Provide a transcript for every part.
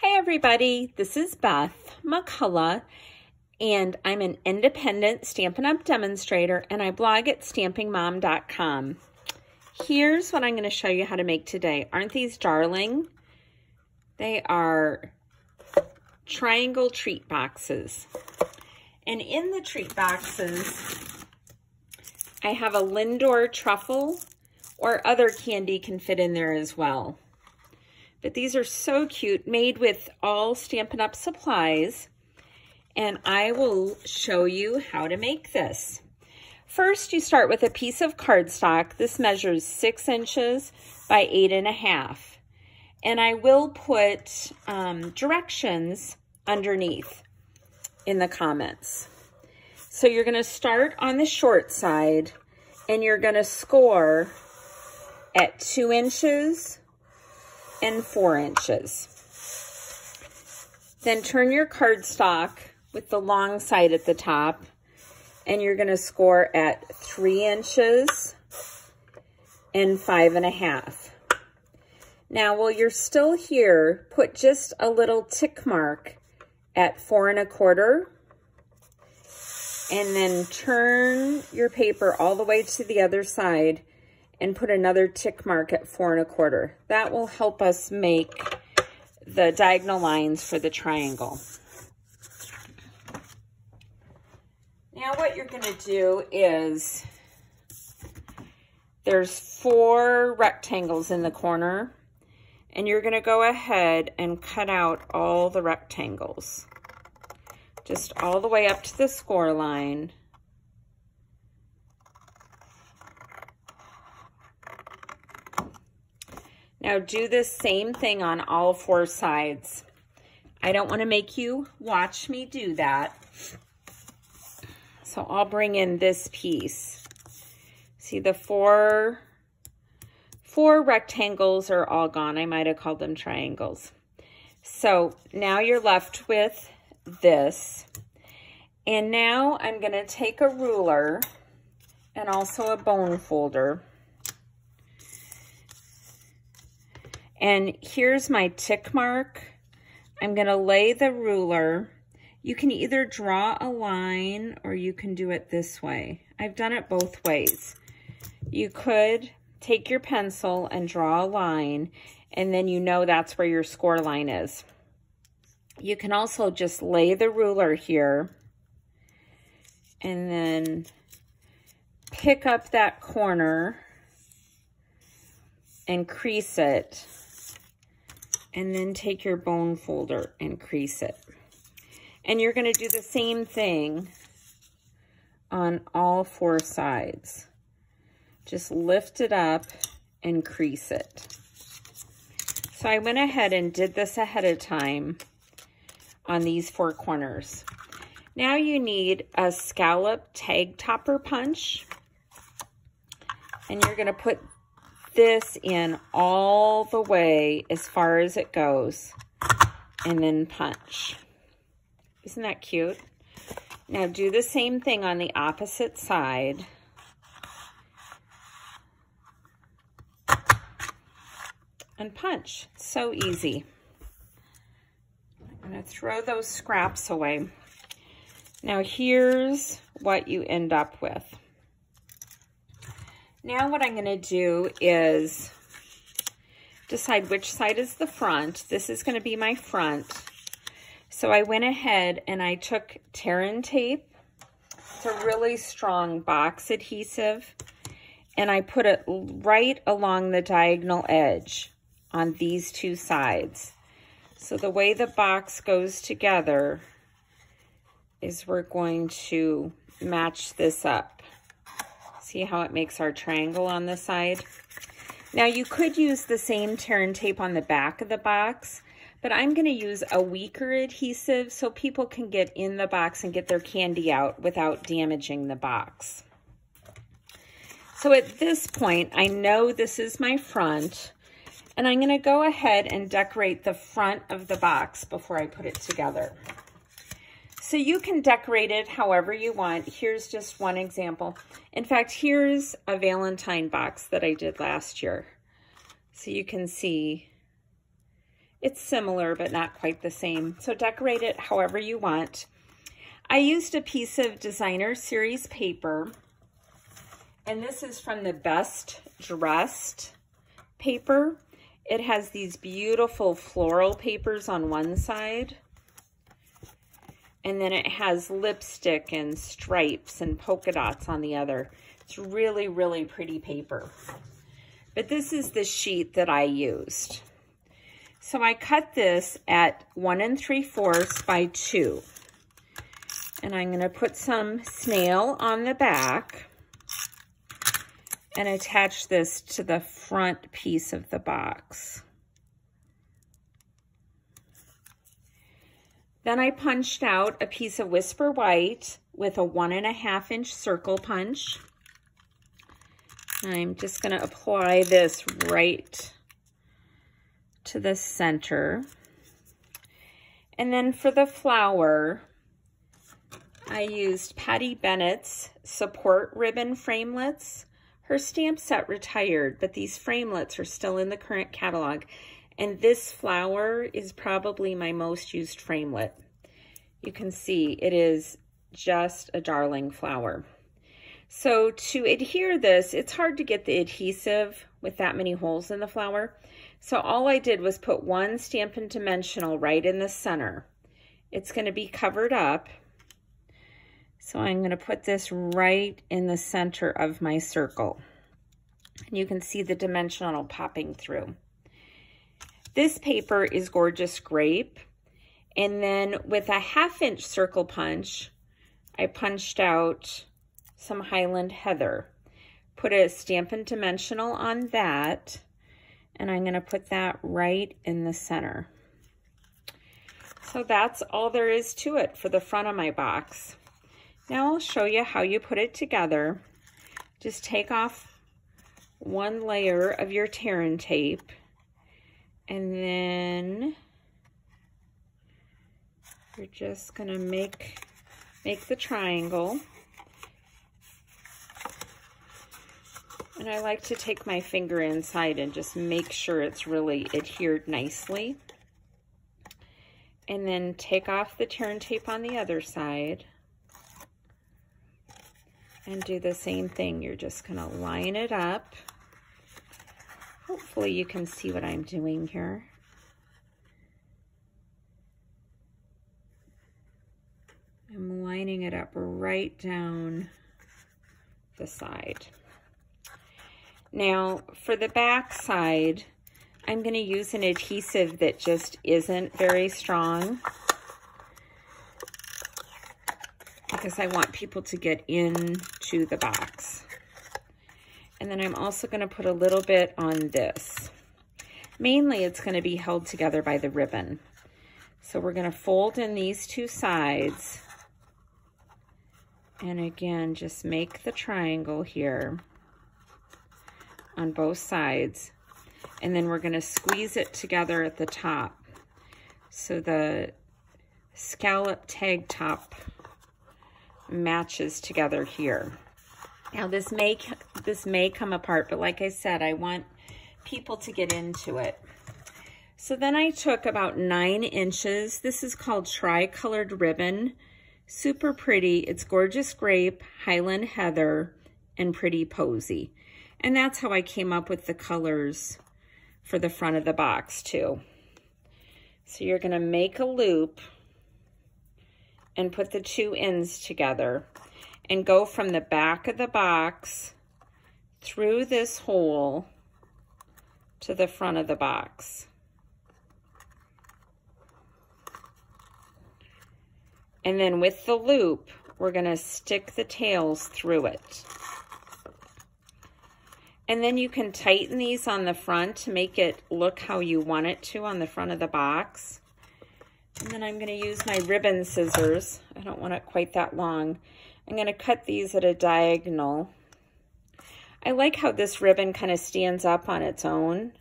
Hi everybody, this is Beth McCullough, and I'm an independent Stampin' Up! Demonstrator, and I blog at stampingmom.com. Here's what I'm going to show you how to make today. Aren't these darling? They are triangle treat boxes. And in the treat boxes, I have a Lindor truffle, or other candy can fit in there as well. But these are so cute, made with all Stampin' Up! Supplies, and I will show you how to make this. First, you start with a piece of cardstock. This measures 6 inches by 8.5. And I will put directions underneath in the comments. So you're going to start on the short side, and you're going to score at 2 inches and 4 inches. Then turn your cardstock with the long side at the top, and you're going to score at 3 inches and 5.5. Now, while you're still here, put just a little tick mark at 4 1/4, and then turn your paper all the way to the other side and put another tick mark at 4 1/4. That will help us make the diagonal lines for the triangle. Now what you're going to do is, there's 4 rectangles in the corner, and you're going to go ahead and cut out all the rectangles, just all the way up to the score line. Now do this same thing on all 4 sides. I don't want to make you watch me do that. So I'll bring in this piece. See, the four rectangles are all gone. I might have called them triangles. So now you're left with this. And now I'm going to take a ruler and also a bone folder. And here's my tick mark. I'm going to lay the ruler. You can either draw a line or you can do it this way. I've done it both ways. You could take your pencil and draw a line, and then you know that's where your score line is. You can also just lay the ruler here and then pick up that corner and crease it, and then take your bone folder and crease it. And you're going to do the same thing on all 4 sides. Just lift it up and crease it. So I went ahead and did this ahead of time on these 4 corners. Now you need a scallop tag topper punch, and you're going to put this in all the way as far as it goes, and then punch. Isn't that cute? Now do the same thing on the opposite side. And punch. So easy. I'm going to throw those scraps away. Now here's what you end up with. Now what I'm going to do is decide which side is the front. This is going to be my front. So I went ahead and I took tear-in tape. It's a really strong box adhesive. And I put it right along the diagonal edge on these 2 sides. So the way the box goes together is we're going to match this up. See how it makes our triangle on the side? Now you could use the same tear-in tape on the back of the box, but I'm going to use a weaker adhesive so people can get in the box and get their candy out without damaging the box. So at this point, I know this is my front, and I'm going to go ahead and decorate the front of the box before I put it together. So you can decorate it however you want. Here's just one example. In fact, here's a Valentine box that I did last year. So you can see It's similar, but not quite the same. So decorate it however you want. I used a piece of Designer Series paper, and this is from the Best Dressed paper. It has these beautiful floral papers on one side, and then it has lipstick and stripes and polka dots on the other. It's really, really pretty paper. But this is the sheet that I used. So I cut this at 1 3/4 by 2. And I'm going to put some snail on the back and attach this to the front piece of the box. Then I punched out a piece of Whisper White with a 1.5 inch circle punch. I'm just going to apply this right to the center. And then for the flower, I used Patty Bennett's Support Ribbon Framelits. Her stamp set retired, but these framelits are still in the current catalog. And this flower is probably my most used framelit. You can see it is just a darling flower. So to adhere this, it's hard to get the adhesive with that many holes in the flower. So all I did was put one Stampin' Dimensional right in the center. It's going to be covered up. So I'm going to put this right in the center of my circle. And you can see the dimensional popping through. This paper is Gorgeous Grape. And then with a 1/2 inch circle punch, I punched out some Highland Heather. Put a Stampin' Dimensional on that, and I'm going to put that right in the center. So that's all there is to it for the front of my box. Now I'll show you how you put it together. Just take off one layer of your tear tape, and then you're just going to make the triangle. And I like to take my finger inside and just make sure it's really adhered nicely. And then take off the tear tape on the other side. And do the same thing. You're just going to line it up. Hopefully you can see what I'm doing here. I'm lining it up right down the side. Now, for the back side, I'm going to use an adhesive that just isn't very strong, because I want people to get into the box. And then I'm also going to put a little bit on this. Mainly, it's going to be held together by the ribbon. So we're going to fold in these two sides. And again, just make the triangle here on both sides. And then we're going to squeeze it together at the top. So the scallop tag top matches together here. Now this may come apart, but like I said, I want people to get into it. So then I took about 9 inches. This is called Tri-Colored Ribbon. Super pretty. It's Gorgeous Grape, Highland Heather, and Pretty Posy. And that's how I came up with the colors for the front of the box too. So you're going to make a loop and put the two ends together and go from the back of the box through this hole to the front of the box. And then with the loop, we're going to stick the tails through it. And then you can tighten these on the front to make it look how you want it to on the front of the box. And then I'm going to use my ribbon scissors. I don't want it quite that long. I'm going to cut these at a diagonal. I like how this ribbon kind of stands up on its own.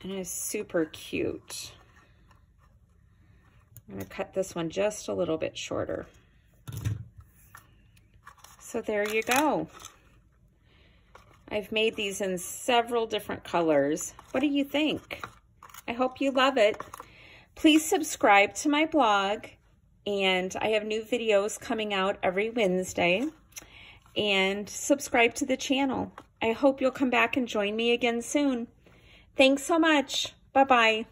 And it's super cute. I'm going to cut this one just a little bit shorter. So there you go. I've made these in several different colors. What do you think? I hope you love it. Please subscribe to my blog, and I have new videos coming out every Wednesday. And subscribe to the channel. I hope you'll come back and join me again soon. Thanks so much. Bye-bye.